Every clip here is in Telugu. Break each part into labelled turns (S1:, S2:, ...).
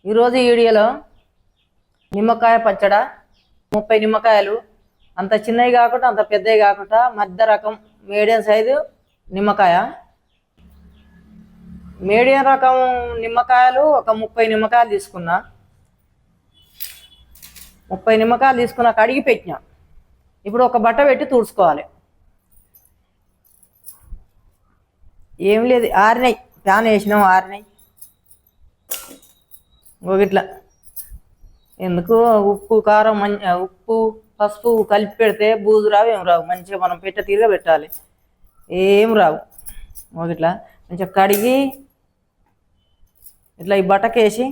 S1: ఈరోజు ఈ వీడియోలో నిమ్మకాయ పచ్చడ 30 నిమ్మకాయలు, అంత చిన్నవి కాకుండా అంత పెద్దవి కాకుండా మధ్య రకం మీడియం సైజు నిమ్మకాయ. మీడియం రకం నిమ్మకాయలు ఒక 30 నిమ్మకాయలు తీసుకున్నా. 30 నిమ్మకాయలు తీసుకున్నా, కడిగి పెట్టినా. ఇప్పుడు ఒక బట్ట పెట్టి తుడుచుకోవాలి. ఏం లేదు, ఆరినాయి, ఫ్యాన్ వేసినాం, ఆరినాయి. ఇట్లా ఎందుకు ఉప్పు కారం ఉప్పు పసుపు కలిపి పెడితే బూజు రావు, ఏం రావు. మంచిగా మనం పెట్ట తీరుగా పెట్టాలి, ఏం రావు. ఇట్లా మంచిగా కడిగి ఇట్లా ఈ బట్టకేసి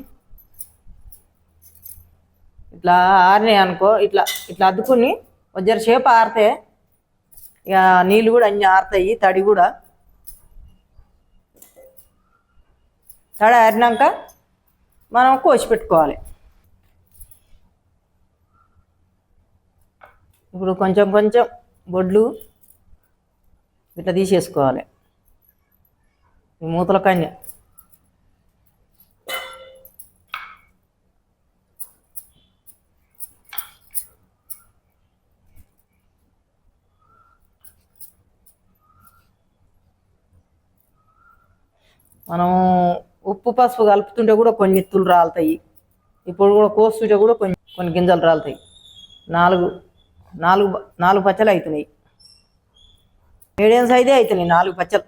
S1: ఇట్లా ఆరినాయి అనుకో, ఇట్లా ఇట్లా అద్దుకుని జర సేపు ఆరితే ఇక నీళ్ళు కూడా అన్నీ ఆరుతాయి. తడి కూడా తడి ఆరినాక మనం కోసి పెట్టుకోవాలి. ఇప్పుడు కొంచెం కొంచెం బొడ్లు ఇట్లా తీసేసుకోవాలి. ఈ మూతల కన్య మనం ఉప్పు పసుపు కలుపుతుంటే కూడా కొన్ని ఎత్తులు రాలుతాయి. ఇప్పుడు కూడా కోస్తుంటే కూడా కొన్ని గింజలు రాలుతాయి. నాలుగు పచ్చలు అవుతున్నాయి. మీడియం సైజే అవుతున్నాయి 4 పచ్చలు.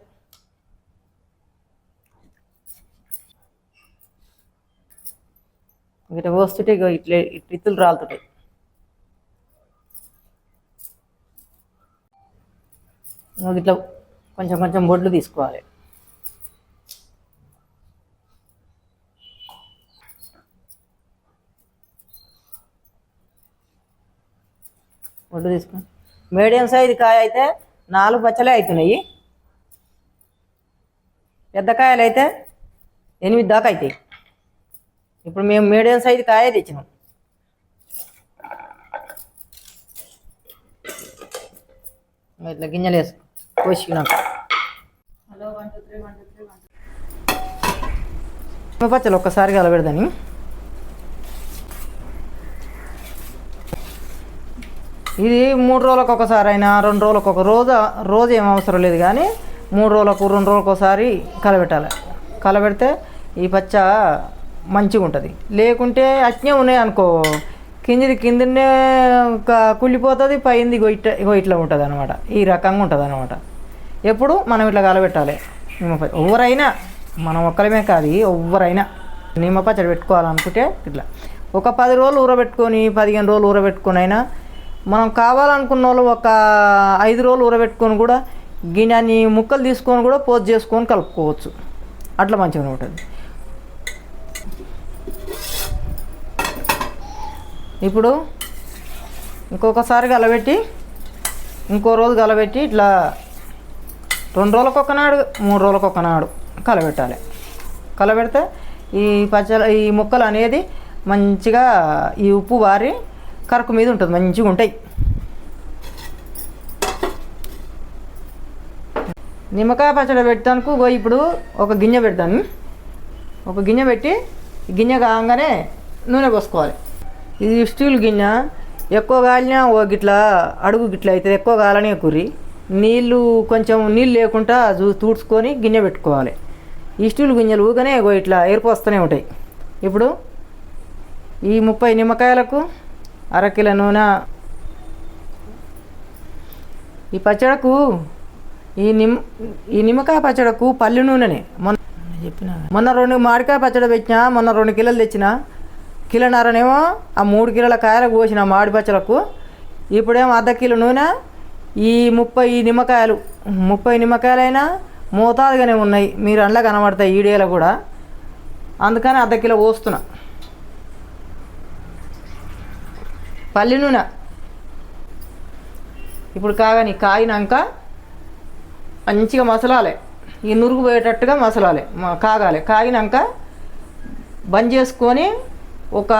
S1: ఇట్లా కోస్తుంటే ఇట్లా ఎత్తులు రాలుతుంటాయి. ఇట్లా కొంచెం కొంచెం బొడ్లు తీసుకోవాలి. బొడ్డు తీసుకుని మీడియం సైజు కాయ అయితే 4 పచ్చలే అవుతున్నాయి. పెద్ద కాయలు అయితే 8 దాకా అవుతాయి. ఇప్పుడు మేము మీడియం సైజు కాయ తెచ్చినాం. ఇట్లా గింజలు వేసుకో కోసుకున్నాక పచ్చలు ఒక్కసారి కలబెడదని. ఇది 3 రోజులకు ఒకసారి అయినా 2 రోజులకు ఒక రోజు ఏం అవసరం లేదు, కానీ 3 రోజులకు 2 రోజులకు ఒకసారి కలబెట్టాలి. కలబెడితే ఈ పచ్చ మంచిగా ఉంటుంది. లేకుంటే అట్నే ఉన్నాయి అనుకో, కిందనే కుళ్ళిపోతుంది, పైంది ఇట్లా ఉంటుంది అనమాట. ఈ రకంగా ఉంటుంది అనమాట. ఎప్పుడు మనం ఇట్లా కలబెట్టాలి. నిమ్మపచ్చ ఎవరైనా, మనం ఒక్కరమే కాదు, ఎవరైనా నిమ్మపచ్చడి పెట్టుకోవాలనుకుంటే ఇట్లా ఒక 10 రోజులు ఊరబెట్టుకొని 15 రోజులు ఊరబెట్టుకొని అయినా, మనం కావాలనుకున్న వాళ్ళు ఒక 5 రోజులు ఊరబెట్టుకొని కూడా గిన్నెని ముక్కలు తీసుకొని కూడా పోజ్ చేసుకొని కలుపుకోవచ్చు. అట్లా మంచిగా ఉంటుంది. ఇప్పుడు ఇంకొకసారి కలబెట్టి ఇంకో రోజు కలబెట్టి ఇట్లా 2 రోజులకు ఒకనాడు 3 రోజులకు ఒకనాడు కలబెట్టాలి. కలబెడితే ఈ ముక్కలు అనేది మంచిగా ఈ ఉప్పు వారి కరకు మీద ఉంటుంది, మంచిగా ఉంటాయి. నిమ్మకాయ పచ్చడి పెట్టడానికి ఇప్పుడు ఒక గిన్నె పెడతాను. ఒక గిన్నె పెట్టి గిన్నె కాగానే నూనె పోసుకోవాలి. ఇది స్టీల్ గిన్నె, ఎక్కువ కాలినా గిట్లా అడుగు గిట్ల అవుతుంది. ఎక్కువ కాలనే కుర్రి కొంచెం నీళ్ళు లేకుండా తూడ్చుకొని గిన్నె పెట్టుకోవాలి. ఈ స్టీల్ గిన్నెలు ఊగానే ఇట్లా ఏర్పోస్తూనే ఉంటాయి. ఇప్పుడు ఈ 30 నిమ్మకాయలకు 1/2 కిలో నూనె. ఈ పచ్చడకు ఈ నిమ్మకాయ పచ్చడకు పల్లి నూనెనే. మొన్న 2 మామిడికాయ పచ్చడి పెట్టినా, మొన్న 2 కిలోలు తెచ్చిన, కిలోన్నరనేమో ఆ 3 కిలోల కాయలకు పోసిన మామిడి పచ్చడకు. ఇప్పుడేమో 1/2 కిలో నూనె. ఈ 30 నిమ్మకాయలు 30 నిమ్మకాయలైనా మోతాదుగానే ఉన్నాయి. మీరు అందులో కనబడతాయి ఈడేలో కూడా, అందుకని 1/2 కిలో పోస్తున్నా పల్లి నూనె. ఇప్పుడు కాగినాక మంచిగా మసలాలి. ఈ నురుగు పోయేటట్టుగా మసలాలి, కాగాలి. కాగినాక బంద్ చేసుకొని ఒక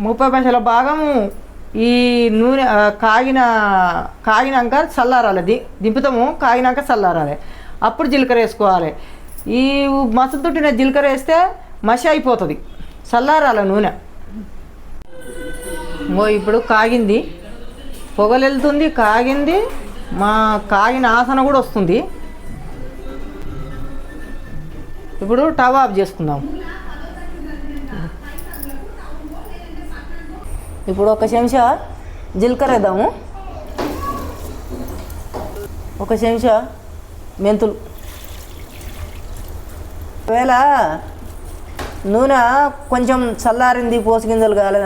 S1: 30 నిమిషాల భాగము ఈ నూనె కాగినాక చల్లారాలి. దింపుతాము, కాగినాక చల్లారాలి. అప్పుడు జీలకర్ర వేసుకోవాలి. ఈ మసలు తొట్టిన జీలకర్ర వేస్తే మసి అయిపోతుంది. చల్లారాల నూనె. ఇప్పుడు కాగింది, పొగలు వెళ్తుంది, కాగింది, మా కాగిన ఆసన కూడా వస్తుంది. ఇప్పుడు టవ్ ఆఫ్ చేసుకుందాం. ఇప్పుడు ఒక చెంచా జీలకర్ర వేద్దాము, ఒక చెంచా మెంతులు. ఒకవేళ నూనె కొంచెం చల్లారింది, పోసిగింజలు కాలేదు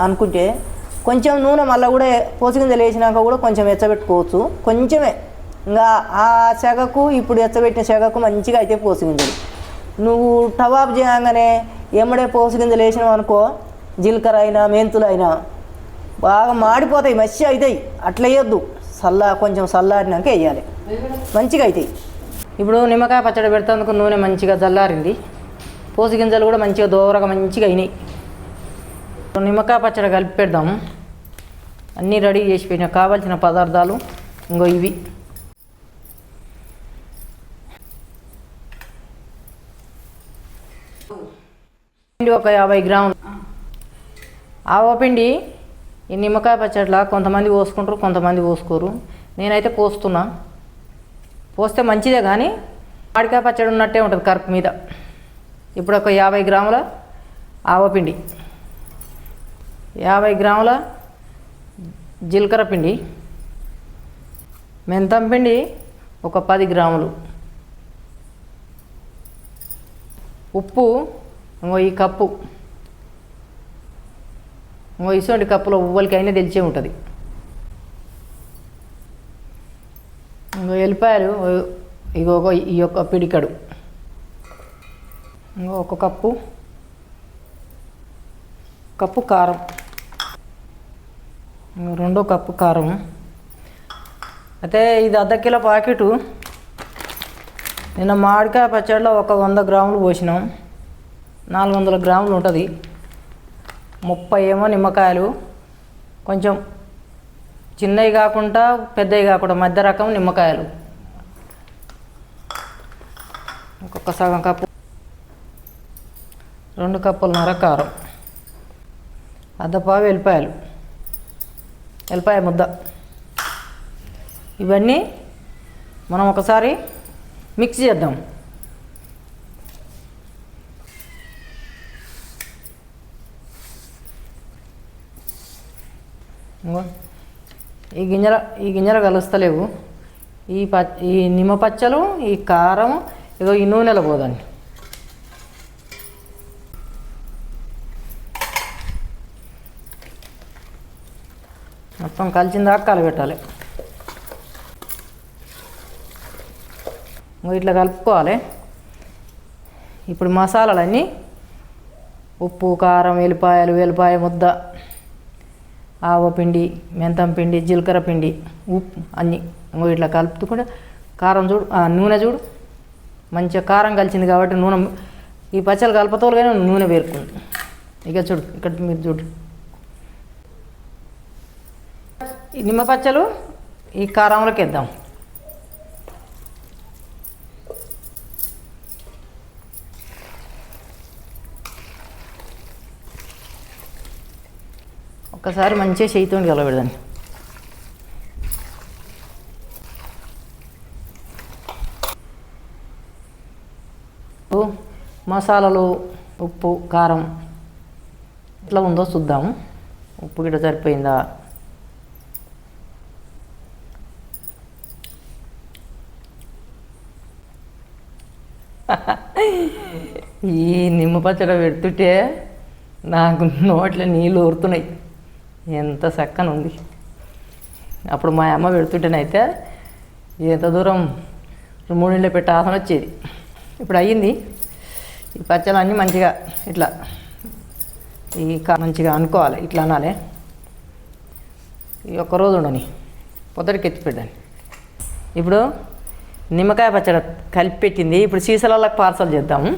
S1: అనుకుంటే కొంచెం నూనె మళ్ళీ కూడా పోసిగింజలు వేసినాక కూడా కొంచెం ఎచ్చబెట్టుకోవచ్చు. కొంచెమే, ఇంకా ఆ సెగకు ఇప్పుడు ఎచ్చబెట్టిన సెగకు మంచిగా అయితే పోసిగింజలు. నువ్వు టవ్ ఆఫ్ చేయగానే ఎమ్మడే పోసిగింజలు వేసినావు అనుకో, జీలకర్ర అయినా మెంతులు అయినా బాగా మాడిపోతాయి, మసి అవుతాయి. అట్లా వేయొద్దు, కొంచెం చల్లారినాక వేయాలి, మంచిగా అవుతాయి. ఇప్పుడు నిమ్మకాయ పచ్చడి పెడతాందుకు నూనె మంచిగా చల్లారింది, పోసిగింజలు కూడా మంచిగా దూరగా మంచిగా అయినాయి. నిమ్మకాయ పచ్చడి కలిపి పెడదాము. అన్నీ రెడీ చేసి పెట్టిన కావాల్సిన పదార్థాలు ఇంకో ఇవి. ఒక 50 గ్రాములు ఆవపిండి. ఈ నిమ్మకాయ పచ్చడిలా కొంతమంది పోసుకుంటారు, కొంతమంది పోసుకోరు. నేనైతే పోస్తున్నా. పోస్తే మంచిదే, కానీ మామిడికాయ పచ్చడి ఉన్నట్టే ఉంటుంది కరుపు మీద. ఇప్పుడు ఒక 50 గ్రాముల ఆవపిండి, 50 గ్రాముల జీలకర్ర పిండి, మెంతం పిండి ఒక 10 గ్రాములు, ఉప్పు ఈ కప్పు, ఇటువంటి కప్పులో ఉవ్వలకి అయినా తెలిసే ఉంటుంది. ఎల్లిపాయలు ఈ యొక్క పిడికడు, ఒక కప్పు కారం, రెండో కప్పు కారం. అయితే ఇది అర్ధ కిలో ప్యాకెటు. నిన్న మామిడికాయ పచ్చడిలో ఒక 100 గ్రాములు పోసినాం, 400 గ్రాములు ఉంటుంది. 30 ఏమో నిమ్మకాయలు, కొంచెం చిన్నవి కాకుండా పెద్దవి కాకుండా మధ్య రకం నిమ్మకాయలు. ఒక్కొక్క సగం కప్పు, 2 కప్పులన్నర కారం, అర్ధపావు ఎల్లిపాయ ముద్ద. ఇవన్నీ మనం ఒకసారి మిక్స్ చేద్దాం. ఈ గింజలు కలుస్తలేవు. ఈ నిమ్మ పచ్చలు, ఈ కారం ఈ నూనెలో పోదండి. మొత్తం కలిసిన దాకా కలబెట్టాలి. ఇట్లా కలుపుకోవాలి. ఇప్పుడు మసాలాలన్నీ ఉప్పు, కారం, వెల్లిపాయ ముద్ద, ఆవపిండి, మెంతం పిండి, జీలకర్ర పిండి, ఉప్పు అన్నీ ఇట్లా కలుపుతూ కారం చూడు, నూనె చూడు, మంచిగా కారం కలిసింది కాబట్టి నూనె ఈ పచ్చలు కలుపుతోలు కానీ నూనె పేరుకుంది. ఇక చూడు, ఇక్కడ మీరు చూడు, ఈ నిమ్మ పచ్చలు ఈ కారంలోకి వేద్దాం. ఒక్కసారి మంచిగా చేయితో కలబెడదాన్ని. మసాలాలు, ఉప్పు, కారం ఎట్లా ఉందో చూద్దాము. ఉప్పు గిట్ట సరిపోయిందా? ఈ నిమ్మ పచ్చడి పెడుతుంటే నాకు నోట్లో నీళ్ళు ఊరుతున్నాయి. ఎంత చక్కనుంది. అప్పుడు మా అమ్మ పెడుతుంటేనైతే ఎంత దూరం 3 నీళ్ళు పెట్టి ఆసన వచ్చేది. ఇప్పుడు అయ్యింది. ఈ పచ్చళ్ళు అన్నీ మంచిగా ఇట్లా మంచిగా అనుకోవాలి, ఇట్లా అనాలి. ఈ ఒక్కరోజు ఉండని, పొద్దుటికి ఎత్తి పెట్టండి. ఇప్పుడు నిమ్మకాయ పచ్చడి కలిపి పెట్టింది. ఇప్పుడు సీసాలకు పార్సల్ చేద్దాము.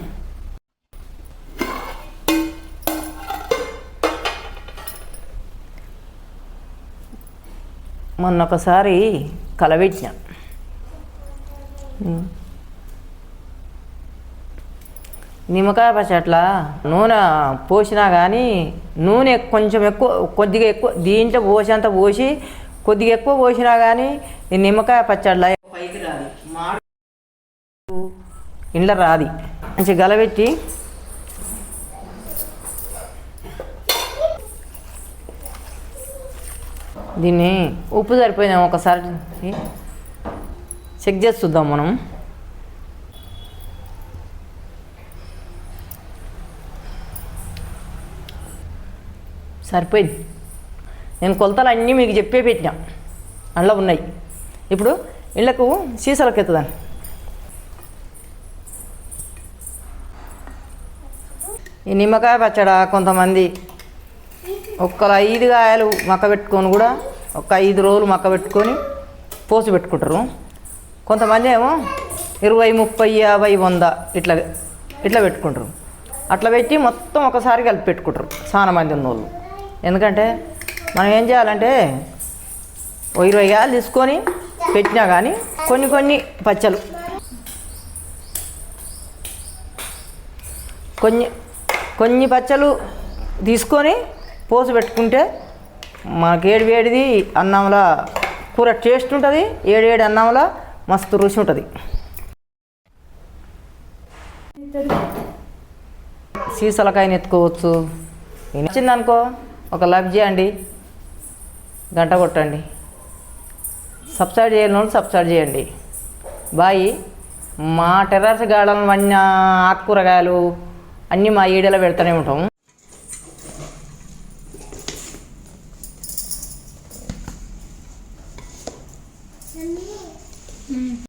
S1: మొన్న ఒకసారి కలబెట్టిన నిమ్మకాయ పచ్చట్ల నూనె పోసినా కానీ నూనె కొంచెం ఎక్కువ కొద్దిగా ఎక్కువ దీంట్లో పోసేంత పోసి కొద్దిగా ఎక్కువ పోసినా కానీ ఈ నిమ్మకాయ పచ్చట్ల పైకి రాదు మాడు ఇంట్లో రాది మంచిగా గలబెట్టి దీన్ని ఉప్పు సరిపోయినా ఒకసారి చెక్ చేసి చూద్దాం మనం. సరిపోయింది. నేను కొలతలు అన్నీ మీకు చెప్పే పెట్టినా అందులో ఉన్నాయి. ఇప్పుడు ఇళ్ళకు సీసాలకు ఎత్తుదాన్ని. ఈ నిమ్మకాయ పచ్చడ కొంతమంది ఒక్క 5 కాయలు మక్క పెట్టుకొని కూడా ఒక 5 రోజులు మక్క పెట్టుకొని పోసి పెట్టుకుంటారు. కొంతమంది ఏమో 20, 30, 50, 100 ఇట్లా పెట్టుకుంటారు. అట్లా పెట్టి మొత్తం ఒకసారి కలిపి పెట్టుకుంటారు చాలా మంది ఉన్నోళ్ళు. ఎందుకంటే మనం ఏం చేయాలంటే 20 కాయలు తీసుకొని పెట్టినా కానీ కొన్ని పచ్చలు కొన్ని పచ్చలు తీసుకొని పోసి పెట్టుకుంటే మనకి వేడిది అన్నంలో కూర టేస్ట్ ఉంటుంది. ఏడి అన్నంలో మస్తు రుచి ఉంటుంది. సీసలకాయని ఎత్తుకోవచ్చు. నచ్చిందనుకో ఒక లైక్ చేయండి, గంట కొట్టండి. సబ్స్క్రైబ్ చేయని సబ్స్క్రైబ్ చేయండి. బాయ్. మా టెర్రస్ గార్డెన్ వన్న ఆకుకూరగాయలు అన్నీ మా ఈడలో పెడుతూనే ఉంటాము.